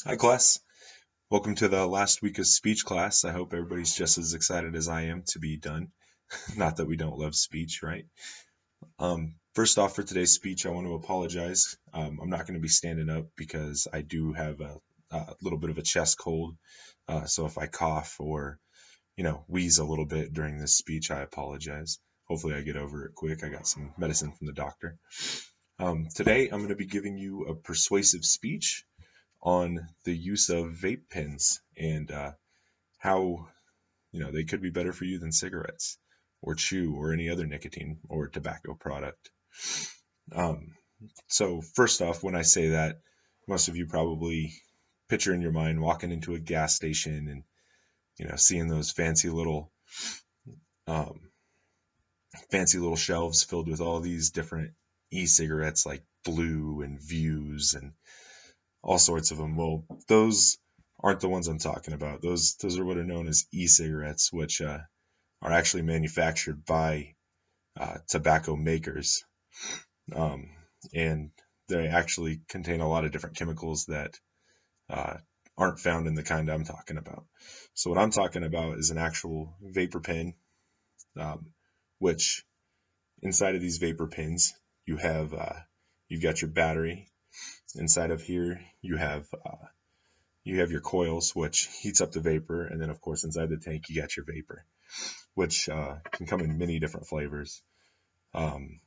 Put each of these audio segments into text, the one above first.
Hi, class. Welcome to the last week of speech class. I hope everybody's just as excited as I am to be done. Not that we don't love speech, right? First off, for today's speech, I want to apologize. I'm not going to be standing up because I do have a little bit of a chest cold. So if I cough or, wheeze a little bit during this speech, I apologize. Hopefully, I get over it quick. I got some medicine from the doctor. Today, I'm going to be giving you a persuasive speech on the use of vape pens and how they could be better for you than cigarettes or chew or any other nicotine or tobacco product. Um, so first off, when I say that, most of you probably picture in your mind walking into a gas station and seeing those um, fancy little shelves filled with all these different e-cigarettes like Blue and Views and all sorts of them. Well, those aren't the ones I'm talking about. Those are what are known as e-cigarettes, which are actually manufactured by tobacco makers, um, and they actually contain a lot of different chemicals that uh, aren't found in the kind I'm talking about. So what I'm talking about is an actual vapor pen, um, which inside of these vapor pens you have you've got your battery. Inside of here you have your coils, which heats up the vapor, and then of course inside the tank you got your vapor, which can come in many different flavors. Um,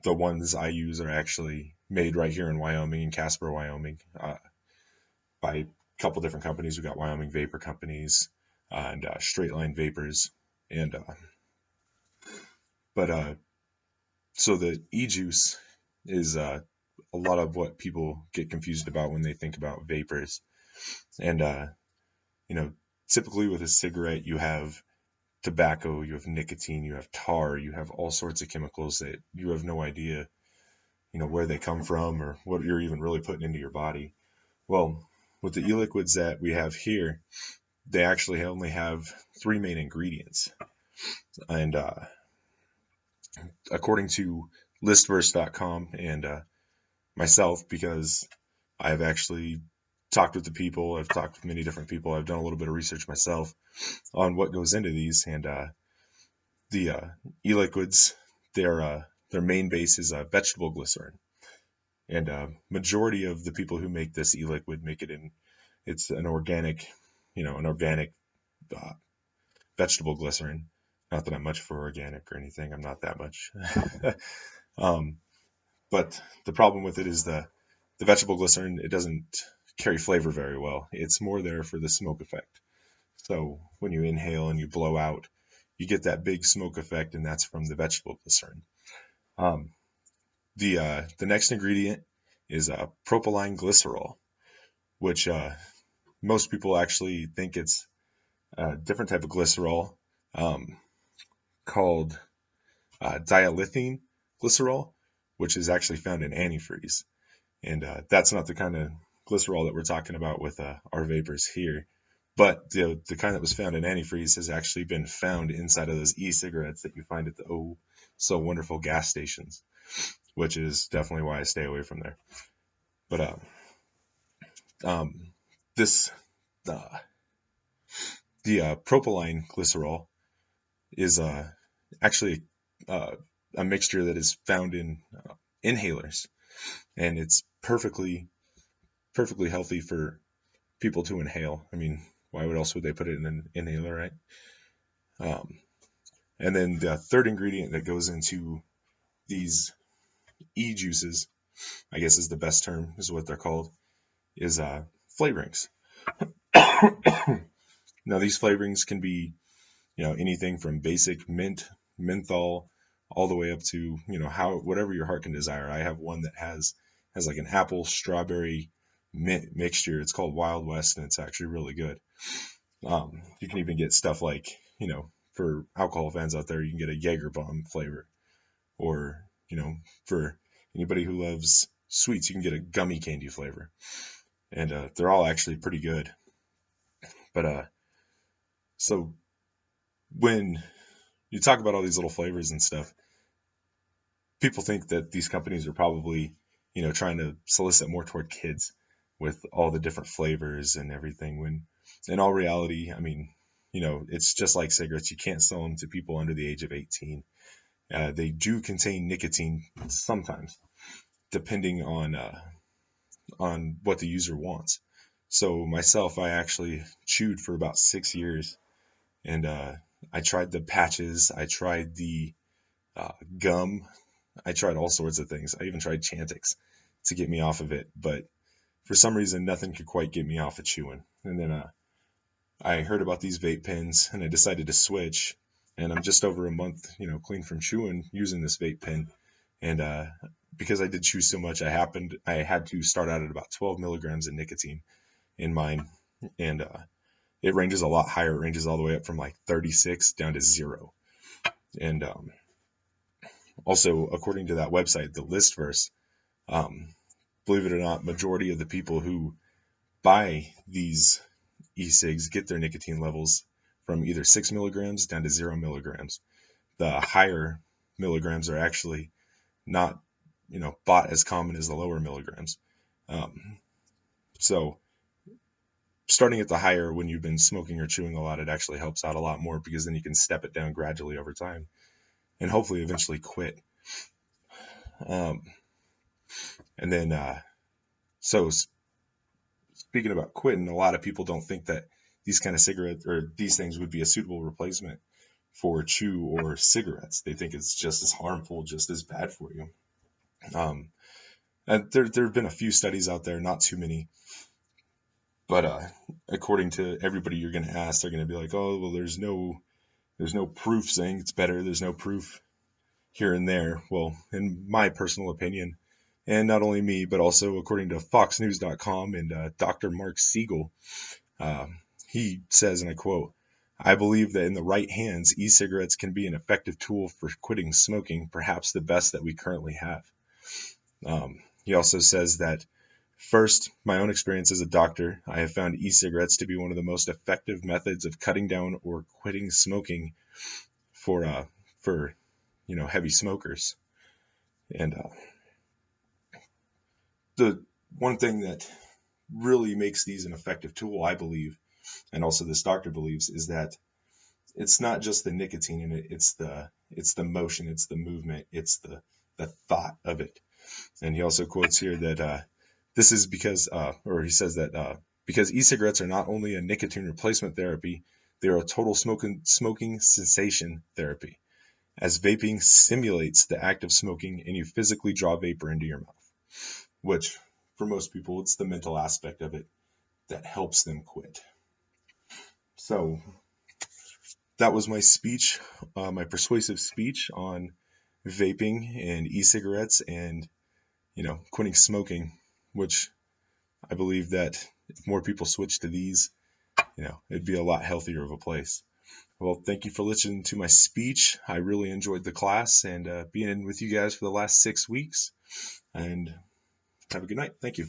the ones I use are actually made right here in Wyoming, in Casper, Wyoming, by a couple different companies. We've got Wyoming Vapor Companies and Straight Line Vapors, and but so the e-juice is a lot of what people get confused about when they think about vapors, and you know, typically with a cigarette you have tobacco, you have nicotine, you have tar, you have all sorts of chemicals that you have no idea, where they come from or what you're even really putting into your body. Well, with the e-liquids that we have here, they actually only have three main ingredients. And according to listverse.com and myself, because I've actually talked with the people, I've talked with many different people, I've done a little bit of research myself on what goes into these, and the e-liquids, their main base is vegetable glycerin, and majority of the people who make this e-liquid make it in it's an organic, an organic uh, vegetable glycerin. Not that I'm much for organic or anything. I'm not that much. um, but the problem with it is the vegetable glycerin. It doesn't carry flavor very well. It's more there for the smoke effect. So when you inhale and you blow out, you get that big smoke effect, and that's from the vegetable glycerin. Um, the next ingredient is propylene glycerol, which most people actually think it's a different type of glycerol, um, called dilithium glycerol, which is actually found in antifreeze. And that's not the kind of glycerol that we're talking about with our vapors here. But the kind that was found in antifreeze has actually been found inside of those e-cigarettes that you find at the oh so wonderful gas stations, which is definitely why I stay away from there. But um, this uh, the propylene glycerol is actually uh, a mixture that is found in inhalers, and it's perfectly healthy for people to inhale. I mean, why would else would they put it in an inhaler, right? Um, and then the third ingredient that goes into these e-juices, I guess is the best term, is what they're called, is flavorings. Now these flavorings can be, anything from basic mint, menthol, all the way up to, how whatever your heart can desire. I have one that has like an apple strawberry mint mixture. It's called Wild West, and it's actually really good. You can even get stuff like, for alcohol fans out there, you can get a Jaeger bomb flavor, or for anybody who loves sweets, you can get a gummy candy flavor, and they're all actually pretty good. But so when you talk about all these little flavors and stuff, people think that these companies are probably, trying to solicit more toward kids. with all the different flavors and everything, when in all reality, I mean, it's just like cigarettes. You can't sell them to people under the age of 18. They do contain nicotine sometimes, depending on what the user wants. So myself, I actually chewed for about 6 years, and I tried the patches, I tried the gum, I tried all sorts of things. I even tried Chantix to get me off of it, but for some reason, nothing could quite get me off of chewing. And then I heard about these vape pens, and I decided to switch. And I'm just over a month, clean from chewing using this vape pen. And because I did chew so much, I had to start out at about 12 milligrams of nicotine in mine, and it ranges a lot higher. It ranges all the way up from like 36 down to 0. And also, according to that website, the Listverse, believe it or not, majority of the people who buy these e-cigs get their nicotine levels from either 6 milligrams down to 0 milligrams. The higher milligrams are actually not, bought as common as the lower milligrams. So starting at the higher when you've been smoking or chewing a lot, it actually helps out a lot more, because then you can step it down gradually over time and hopefully eventually quit. And then, so speaking about quitting, a lot of people don't think that these kind of cigarettes or these things would be a suitable replacement for chew or cigarettes. They think it's just as harmful, just as bad for you. And there have been a few studies out there, not too many, but according to everybody you're going to ask, they're going to be like, oh, well, there's no proof saying it's better. There's no proof here and there. Well, in my personal opinion, and not only me, but also according to FoxNews.com and Dr. Mark Siegel, he says, and I quote, "I believe that in the right hands, e-cigarettes can be an effective tool for quitting smoking, perhaps the best that we currently have." He also says that, "First, my own experience as a doctor, I have found e-cigarettes to be one of the most effective methods of cutting down or quitting smoking for heavy smokers." And the one thing that really makes these an effective tool, I believe, and also this doctor believes, is that it's not just the nicotine in it, it's the motion, it's the movement, it's the thought of it. And he also quotes here that this is because, or he says that because e-cigarettes are not only a nicotine replacement therapy, they are a total smoking cessation therapy, as vaping simulates the act of smoking and you physically draw vapor into your mouth, which for most people, it's the mental aspect of it that helps them quit. So that was my speech, my persuasive speech on vaping and e-cigarettes and, quitting smoking, which I believe that if more people switch to these, it'd be a lot healthier of a place. Well, thank you for listening to my speech. I really enjoyed the class and being in with you guys for the last 6 weeks. And have a good night. Thank you.